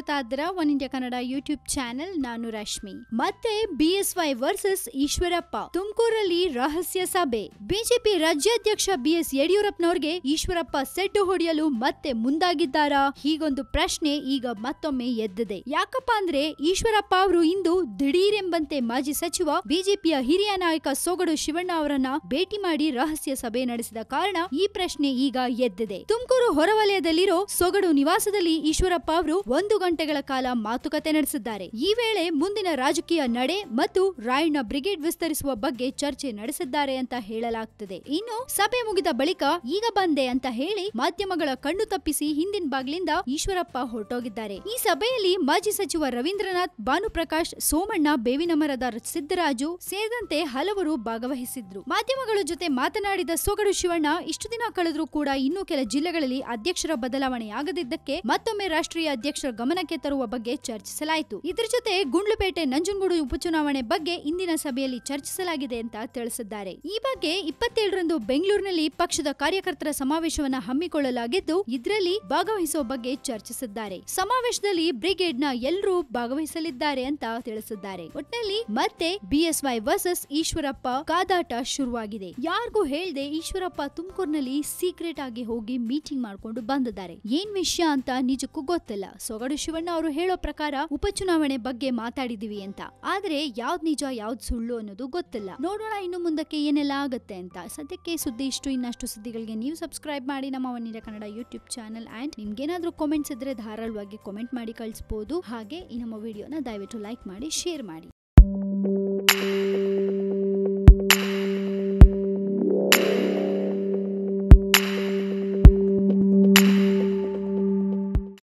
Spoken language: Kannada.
ನೋಡ್ತಾ ಇದ್ದೀರಾ one India Kannada YouTube channel. ನಾನು ರಶ್ಮಿ. ಮತ್ತೆ ಬಿಎಸ್ವೈ ವರ್ಸಸ್ ಈಶ್ವರಪ್ಪ, ತುಮಕೂರಲ್ಲಿ ರಹಸ್ಯ ಸಭೆ. ಬಿಜೆಪಿ ರಾಜ್ಯಾಧ್ಯಕ್ಷ ಬಿಎಸ್ ಯಡಿಯೂರಪ್ಪನವರಿಗೆ ಈಶ್ವರಪ್ಪ ಸೆಡ್ಡು ಹೊಡೆಯಲು ಮತ್ತೆ ಮುಂದಾಗಿದ್ದಾರಾ? ಹೀಗೊಂದು ಪ್ರಶ್ನೆ ಈಗ ಮತ್ತೊಮ್ಮೆ ಎದ್ದಿದೆ. ಯಾಕಪ್ಪ ಅಂದ್ರೆ ಈಶ್ವರಪ್ಪ ಅವರು ಇಂದು ದಿಢೀರೆಂಬಂತೆ ಮಾಜಿ ಸಚಿವ ಬಿಜೆಪಿಯ ಹಿರಿಯ ನಾಯಕ ಸೊಗಡು ಶಿವಣ್ಣ ಅವರನ್ನ ಭೇಟಿ ಮಾಡಿ ರಹಸ್ಯ ಸಭೆ ನಡೆಸಿದ ಕಾರಣ ಈ ಪ್ರಶ್ನೆ ಈಗ ಎದ್ದಿದೆ. ತುಮಕೂರು ಹೊರವಲಯದಲ್ಲಿರೋ ಸೊಗಡು ನಿವಾಸದಲ್ಲಿ ಈಶ್ವರಪ್ಪ ಅವರು 1 ಗಂಟೆಗಳ ಕಾಲ ಮಾತುಕತೆ ನಡೆಸಿದ್ದಾರೆ. ಈ ವೇಳೆ ಮುಂದಿನ ರಾಜಕೀಯ ನಡೆ ಮತ್ತು ರಾಯಣ್ಣ ಬ್ರಿಗೇಡ್ ವಿಸ್ತರಿಸುವ ಬಗ್ಗೆ ಚರ್ಚೆ ನಡೆಸಿದ್ದಾರೆ ಅಂತ ಹೇಳಲಾಗ್ತಿದೆ. ಇನ್ನು ಸಭೆ ಮುಗಿದ ಬಳಿಕ ಈಗ ಬಂದೆ ಅಂತ ಹೇಳಿ ಮಾಧ್ಯಮಗಳ ಕಣ್ಣು ತಪ್ಪಿಸಿ ಹಿಂದಿನ ಬಾಗಿಲಿಂದ ಈಶ್ವರಪ್ಪ ಹೊರಟೋಗಿದ್ದಾರೆ. ಈ ಸಭೆಯಲ್ಲಿ ಮಾಜಿ ಸಚಿವ ರವೀಂದ್ರನಾಥ್, ಭಾನುಪ್ರಕಾಶ್, ಸೋಮಣ್ಣ, ಬೇವಿನ ಮರದ ಸಿದ್ದರಾಜು ಸೇರಿದಂತೆ ಹಲವರು ಭಾಗವಹಿಸಿದ್ರು. ಮಾಧ್ಯಮಗಳ ಜೊತೆ ಮಾತನಾಡಿದ ಸೊಗಡು ಶಿವಣ್ಣ, ಇಷ್ಟು ದಿನ ಕಳೆದ್ರೂ ಕೂಡ ಇನ್ನೂ ಕೆಲ ಜಿಲ್ಲೆಗಳಲ್ಲಿ ಅಧ್ಯಕ್ಷರ ಬದಲಾವಣೆಯಾಗದಿದ್ದಕ್ಕೆ ಮತ್ತೊಮ್ಮೆ ರಾಷ್ಟ್ರೀಯ ಅಧ್ಯಕ್ಷರ ಗಮನಕ್ಕೆ ತರುವ ಬಗ್ಗೆ ಚರ್ಚಿಸಲಾಯಿತು. ಇದರ ಜೊತೆ ಗುಂಡ್ಲುಪೇಟೆ ನಂಜನಗೂಡು ಉಪಚುನಾವಣೆ ಬಗ್ಗೆ ಇಂದಿನ ಸಭೆಯಲ್ಲಿ ಚರ್ಚಿಸಲಾಗಿದೆ ಅಂತ ತಿಳಿಸಿದ್ದಾರೆ. ಈ ಬಗ್ಗೆ 27ರಂದು ಬೆಂಗಳೂರಿನಲ್ಲಿ ಪಕ್ಷದ ಕಾರ್ಯಕರ್ತರ ಸಮಾವೇಶವನ್ನ ಹಮ್ಮಿಕೊಳ್ಳಲಾಗಿದ್ದು, ಇದರಲ್ಲಿ ಭಾಗವಹಿಸುವ ಬಗ್ಗೆ ಚರ್ಚಿಸಿದ್ದಾರೆ. ಸಮಾವೇಶದಲ್ಲಿ ಬ್ರಿಗೇಡ್ ನ ಎಲ್ಲರೂ ಭಾಗವಹಿಸಲಿದ್ದಾರೆ ಅಂತ ತಿಳಿಸಿದ್ದಾರೆ. ಒಟ್ಟಿನಲ್ಲಿ ಮತ್ತೆ ಬಿಎಸ್ವೈ ವರ್ಸಸ್ ಈಶ್ವರಪ್ಪ ಕಾದಾಟ ಶುರುವಾಗಿದೆ. ಯಾರಿಗೂ ಹೇಳ್ದೆ ಈಶ್ವರಪ್ಪ ತುಮಕೂರಿನಲ್ಲಿ ಸೀಕ್ರೆಟ್ ಆಗಿ ಹೋಗಿ ಮೀಟಿಂಗ್ ಮಾಡ್ಕೊಂಡು ಬಂದಿದ್ದಾರೆ. ಏನ್ ವಿಷಯ ಅಂತ ನಿಜಕ್ಕೂ ಗೊತ್ತಿಲ್ಲ. ಸೊಗಡು ಶಿವಣ್ಣ ಅವರು ಹೇಳೋ ಪ್ರಕಾರ ಉಪಚುನಾವಣೆ ಬಗ್ಗೆ ಮಾತಾಡಿದೀವಿ ಅಂತ, ಆದ್ರೆ ಯಾವ್ದ್ ನಿಜ ಯಾವ್ದ್ ಸುಳ್ಳು ಅನ್ನೋದು ಗೊತ್ತಿಲ್ಲ. ನೋಡೋಣ ಇನ್ನು ಮುಂದಕ್ಕೆ ಏನೆಲ್ಲ ಆಗುತ್ತೆ ಅಂತ. ಸದ್ಯಕ್ಕೆ ಸುದ್ದಿ ಇಷ್ಟು. ಇನ್ನಷ್ಟು ಸುದ್ದಿಗಳಿಗೆ ನೀವು ಸಬ್ಸ್ಕ್ರೈಬ್ ಮಾಡಿ ನಮ್ಮ one India Kannada YouTube channel. And ನಿಮ್ಗೇನಾದ್ರೂ ಕಾಮೆಂಟ್ಸ್ ಇದ್ರೆ ಧಾರಾಳವಾಗಿ ಕಾಮೆಂಟ್ ಮಾಡಿ ಕಳಿಸಬಹುದು. ಹಾಗೆ ಈ ನಮ್ಮ ವಿಡಿಯೋನ ದಯವಿಟ್ಟು ಲೈಕ್ ಮಾಡಿ, ಶೇರ್ ಮಾಡಿ.